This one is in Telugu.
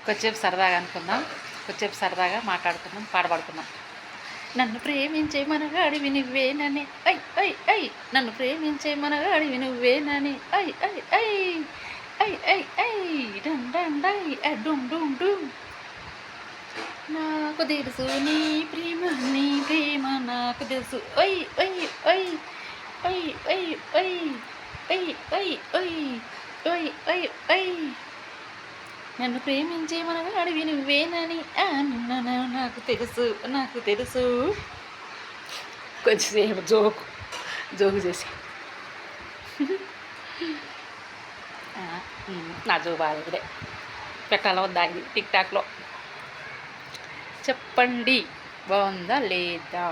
కొద్దిసేపు సరదాగా అనుకుందాం, కొద్దిసేపు సరదాగా మాట్లాడుకుందాం, పాడబడుకుందాం. నన్ను ప్రేమించే మనగాడివి నువ్వేనని ఐ ఐ ఐ నన్ను ప్రేమించే మనగాడివి నువ్వేనని ఐ ఐ ఐ ఐ ఐ ఐ డన్ డన్ డై డుమ్ డుమ్ డుమ్ నాకు తెలుసు నీ ప్రేమ నాకు తెలుసు ఐ ఐ ఐ ఐ ఐ ఐ ఐ ఐ ఐ ఐ ఐ ఐ నన్ను ప్రేమించే మనగాడివి నువ్వేనని నాకు తెలుసు నాకు తెలుసు. కొంచెంసేపు జోకు చేసి నా జోకు బాగా పెట్టాలో వద్దా ఇది టిక్ టాక్లో చెప్పండి, బాగుందా లేదా?